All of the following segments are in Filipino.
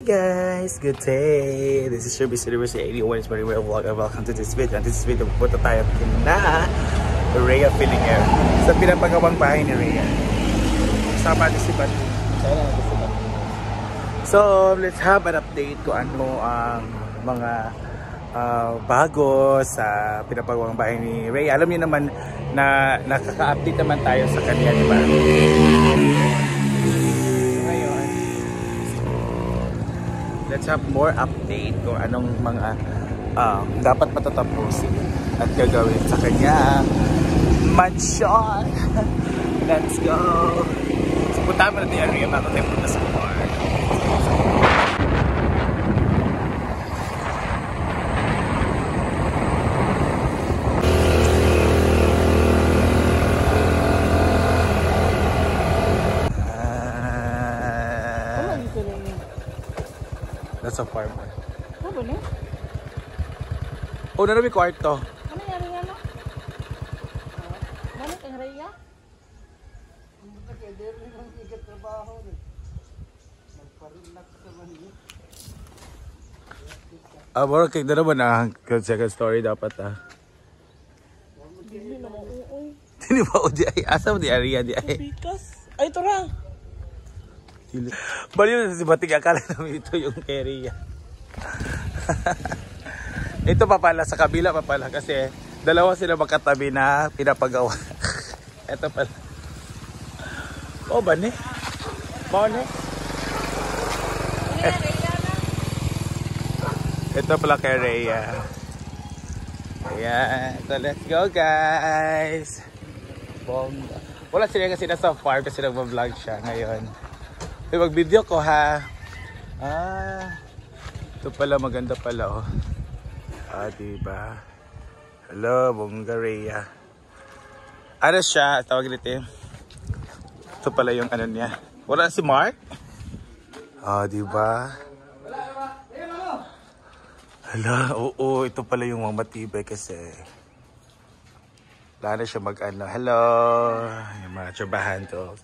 guys! Good day! This is Sherby University 81 is my real vlog and welcome to this video. And this video, pupunta tayo kina Rhea Fillinger sa pinapagawang bahay ni Rhea. Sama natin si Bati. So, let's have an update kung ano ang mga bago sa pinapagawang bahay ni Rhea. Alam niyo naman na nakaka-update naman tayo sa kanya, di ba? Let's have more update kung anong mga dapat matatapusin at gagawin sa kanya mansion. Let's go! So, punta mo na yung area bago tayo punta sa bar. That's a farm. Ano ba niya? Oh, narabi kwarto. Ano yung area na? Bakit ang area? Ang takeder rin ang ikat trabaho rin. Nagparilak sa mani. Bro, kaya na naman second story dapat Hindi na mauuoy. Hindi ba o di ay? Asa mo di area di ay? Pikas. Ay, ito ra. Baliw na si Batig, akala namin ito yung area. Ito pa pala, sa kabila pa pala kasi dalawa sila magkatabi na pinapagawa. Ito pala. Oh, ba ni? Ba ni? Ito pala kay Rhea. Ayan. So let's go guys. Bongga. Wala sila kasi nasa farm kasi nagpa-vlog siya ngayon. Mag-video ko ha. Ito pala maganda pala oh. Diba? Hello, bongga Rhea. Ano siya? Tawag dito. Ito pala yung ano niya. Wala si Mark? Diba? Hala, oo, ito pala yung mga matibay kasi. Wala na siya mag-ano. Hello, yung mga trabahan to.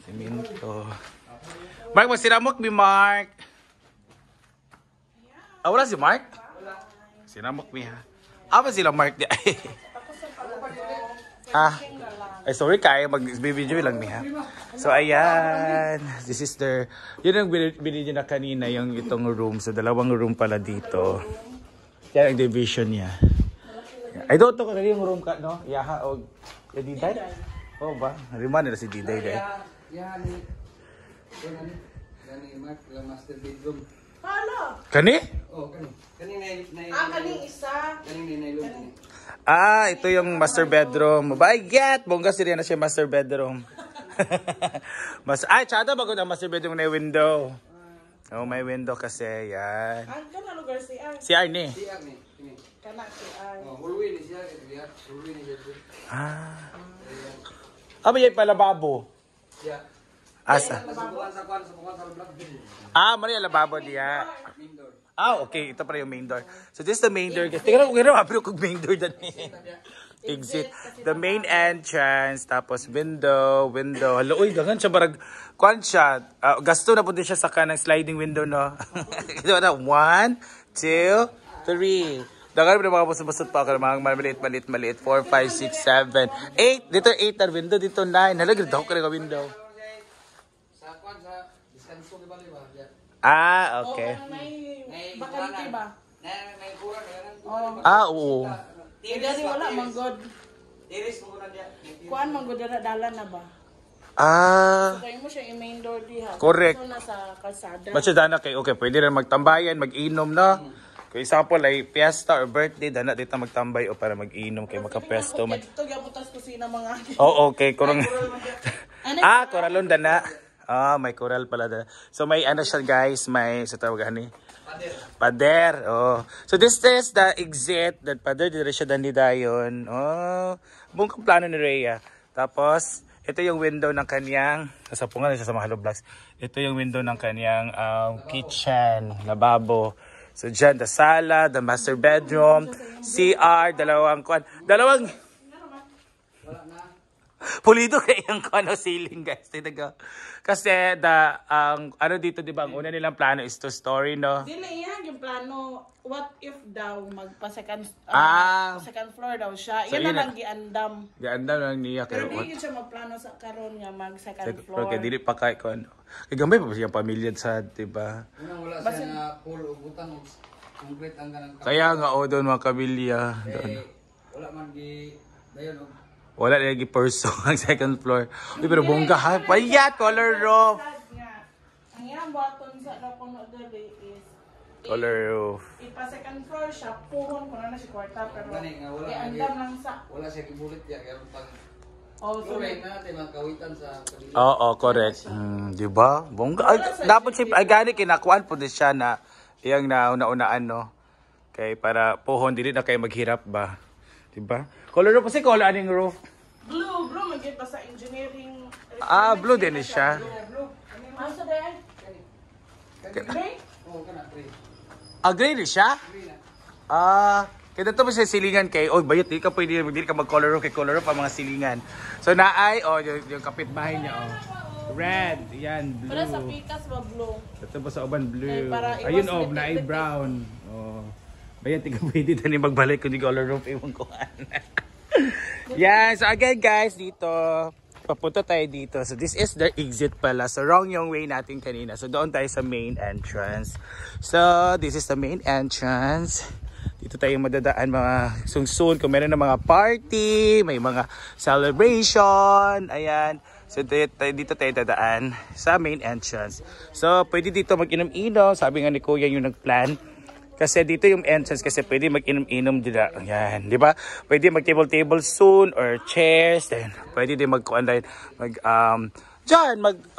Siminto. Mark, magsiramok mi Mark. Wala si Mark? Siramok mi ha. Ba sila Mark di ay? Ay sorry kaya mag-video lang mi ha. So ayan, this is their, yun ang binidyo na kanina yung itong room. So dalawang room pala dito. Yan ang division niya. Ay doon to kanina yung room ka no? Yaha o Diday? Oh ba? Rima nila si Diday day. Yan ni Mark, master bedroom. Hala! Kani? Oh, kani. Kani isa. Kani nailog. Ito yung master bedroom. Get! Bongga sila na siya master bedroom. Tsada bago na master bedroom na window. Oh, may window kasi. Yan. Kana lugar si Ar. Si Arnie. Si Arnie. Kana si Ar. Oh, hallway ni siya. Hallway ni siya. May pala babo. Yeah. Asa? Sa buwan sa vlog. Mali lababo diya. Okay. Ito pala yung main door. So this is the main door. Tingnan ko gano'n, mabiro kong main door dyan. Exit. The main entrance. Tapos window. Hala, uy, gangan siya. Barag, kuhan siya. Gasto na po din siya sa kanang sliding window, no? Ito na. 1, 2, 3. Dagan mo na mga busot-busot pa ako. Mga maliit. 4, 5, 6, 7, 8. Dito 8 na window. Dito 9. Hala, ganda ko ka na window. Okay. Bakalite ba? Oo. Dili wala manggod. Kuan manggod dala na ba? So kayo mo siya i-main door diha. Correct. So nasa kalsada. Ba't siya dana kay okay, pwede rin magtambayan, mag-inom na. For example, ay fiesta or birthday, dana dito magtambay o para mag-inom kay makapesto man. Ito gabutas ko sina mga. Okay, kurang. Koralon dana. May coral pala dana. So may ano siya guys, may sa tawagan ni Pader. So this is the exit that Pader dire siya dani dayon. Buong plano ni Rhea. Tapos ito yung window ng kaniyang sasapungan siya sa mga vlogs. Ito yung window ng kaniyang kitchen, lababo. So dyan, the sala, the master bedroom, CR, dalawang Pulido kay yung ano ceiling guys. Talaga. Kasi ang ano dito 'di ba, ang una nilang plano is to story no. Dili yan yung plano. What if daw magpa-second second floor daw siya. So, Yan yun na lang giandam. Ganda lang niya Pero kayo. di yun siya magplano sa karon nga mag-second floor. Okay, dili pa kay ko ano. Kay gamay pa siya pamilya sa 'di ba. Unang wala siya na pool o butang o concrete ang ganang Kaya nga doon mga kabilya. wala man gi dayon o Wala na lagi perso ang second floor. Uy, pero bongga ha. Payat, color roof. Ang iyang button sa Locono dali is Color roof. ipa-second floor siya, puhon ko na si kwarta, pero Gani nga, wala iandam lang sa... wala siya gibulit ya kaya pag Oh, so, flooring na natin magkawitan sa kabila. Oo, correct. Di ba? Bongga. Ay, dapat si ay gani kinakuan po din siya na iyang nauna-unaan no. Kay para puhon dili na kay maghirap ba. Di ba? Color roof kasi color aning roof. blue magiging pa sa engineering... Blue din siya. Ano sa day? Gray? Oo kana pre. Gray rin siya? Kaya dito mo sa silingan kay, bayot, di ka pwede, hindi ka mag-color roof kay color roof ang mga silingan. So naay, yung kapitbahay niya, red, yan, blue. Para sa pikas ba blue? Ito ba sa uban blue? Eh, para iwas Ayun, little naay bit. brown. Bayot, di ka pwede tani magbalik kung di color roof, iwan ko. Yan, so again guys, dito, papunta tayo dito. So this is the exit pala. So wrong yung way natin kanina. So doon tayo sa main entrance. So this is the main entrance. Dito tayo madadaan mga soon kung meron na mga party, may mga celebration. Ayan. So dito tayo dadaan sa main entrance. So pwede dito mag-inom-inom. Sabi nga ni Kuya yung nag-plan. Kasi dito yung entrance kasi pwede mag-inom-inom dito. Ayan, di ba? Pwede mag-table-table soon or chairs. Then pwede din mag-online,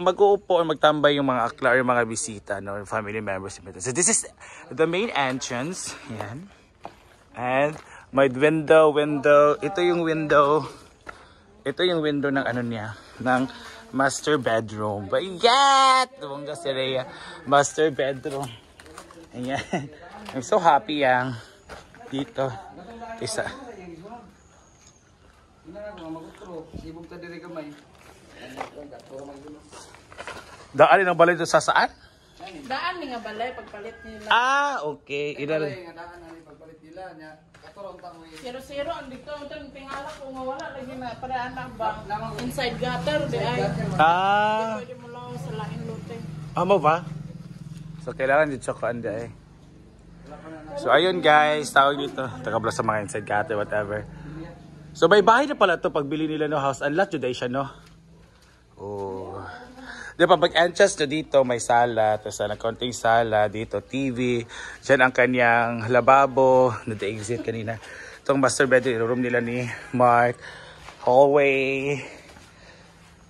mag-uupo or magtambay yung mga akla or mga bisita, no, family members. So this is the main entrance. Ayan. And may window. Ito yung window. Ito yung window ng ano niya, ng master bedroom. Bayat! Bongga si Rhea. Master bedroom. Ayan. I'm so happy yang dito. Isa. Ina na ko magutro, sibog ta diri gamay. Daan ang balay sa saan? Daan ni nga balay pagpalit nila. Okay. Nga daan ani pagpalit nila nya katorong ta mo. Zero ang dito ang tingala ko nga wala lagi na para anak ba inside gutter di ay. Pwede mo lang sa lain lote. Mo ba? So kailangan dito ko anda eh. So ayun guys, tawag dito. Takabla sa mga inside gutter, whatever. So may bahay na pala to pagbili nila no house. Unlock today siya no. Di ba pag entrance to dito may sala, tapos na konting sala dito, TV. Diyan ang kanyang lababo, na-exit kanina. Itong master bedroom nila ni Mark. Hallway,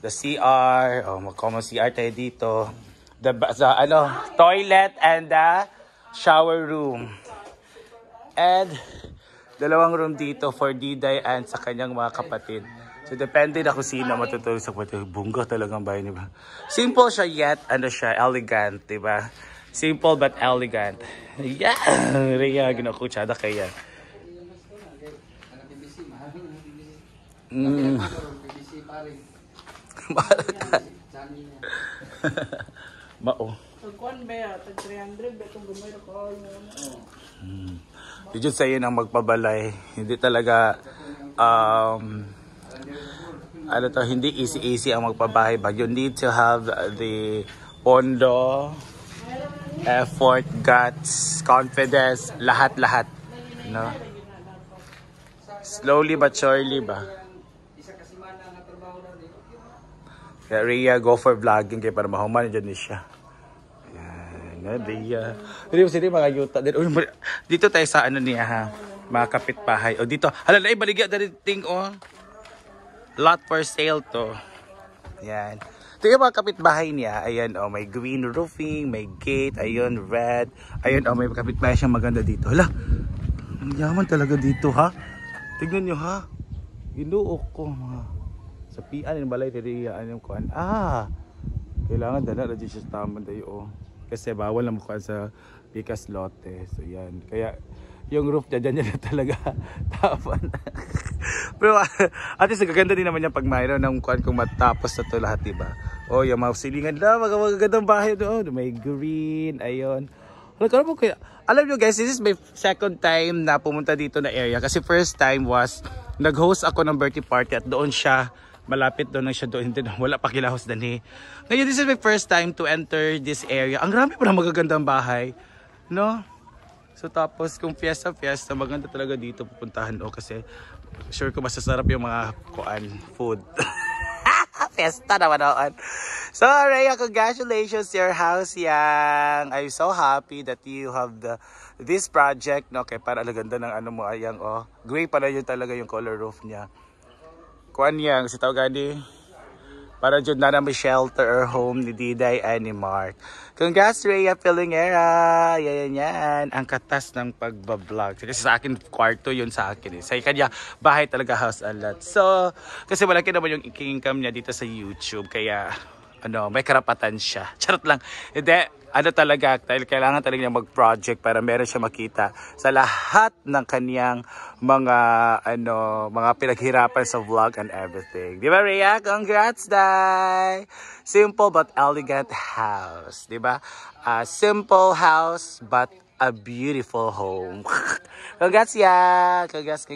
the CR, mag-common CR tayo dito. The toilet and the shower room. And dalawang room dito for Diday and sa kanyang mga kapatid. So depende na kung sino matutulog sa kapatid. Bungga talaga ang bahay niya. Simple siya yet elegant, di ba? Simple but elegant. Yeah! Rhea, ginakutsada kaya. PVC mahal ng PVC. PVC pare. Mao. Pagkuan ba tag 300 ba itong gumay ko. Dito sa ang magpabalay. Hindi talaga hindi easy ang magpabahay. But you need to have the pondo, effort, guts, confidence, lahat-lahat. No? Slowly but surely ba? Isa ka semana nga trabaho na di. Kaya Rhea, go for vlogging kaya para mahuman dyan ni siya. Ayan, Rhea. Hindi mga yuta. Dito tayo sa ano niya ha, mga kapitbahay. O dito, halala baligya dali ting lot for sale to. Ayan. Ito yung mga kapitbahay niya. Ayan, may green roofing, may gate, ayun, red. Ayun, may kapitbahay siyang maganda dito. Hala, ang yaman talaga dito ha. Tignan nyo ha. Inuok ko mga. Sa pian, yung balay, tiriyan yung kuhan. Kailangan dala na dyan siya sa tamang dayo. Kasi bawal na mukha sa Picas Lote. So yan. Kaya yung roof dyan na talaga tapan. Pero at least gaganda din naman yung pag mayroon ng kuan kung matapos na to lahat, diba? Oh, yung mga silingan na, magagandang bahay doon. May green, ayun. Alam nyo guys, this is my second time na pumunta dito na area. Kasi first time was, nag-host ako ng birthday party at doon siya, malapit doon lang siya doon. Wala pa kilahos dani. Ngayon, this is my first time to enter this area. Ang rami pa na magagandang bahay. No? So tapos kung fiesta, maganda talaga dito pupuntahan o kasi sure ko masasarap yung mga food. Fiesta naman noon. So Rhea, congratulations your house yang. I'm so happy that you have this project. No, kaya para ganda ng ano mo ayang gray pala yun talaga yung color roof niya. Kuan yang si tawag gani. Para dyan na naman shelter or home ni Diday and ni Mark. Congrats Rhea Pilingera. Yan. Ang katas ng pagbablog. Kasi sa akin, kwarto yun sa akin. Sa kanya, bahay talaga, house a lot. So, kasi malaki naman yung income niya dito sa YouTube. Kaya, may karapatan siya. Charot lang. Hindi. Talaga, kailangan talaga niya mag-project para meron siya makita sa lahat ng kaniyang mga pinaghirapan sa vlog and everything. Di ba, Rhea? Congrats, Day! Simple but elegant house. Di ba? A simple house but a beautiful home. Congrats, ya! Congrats!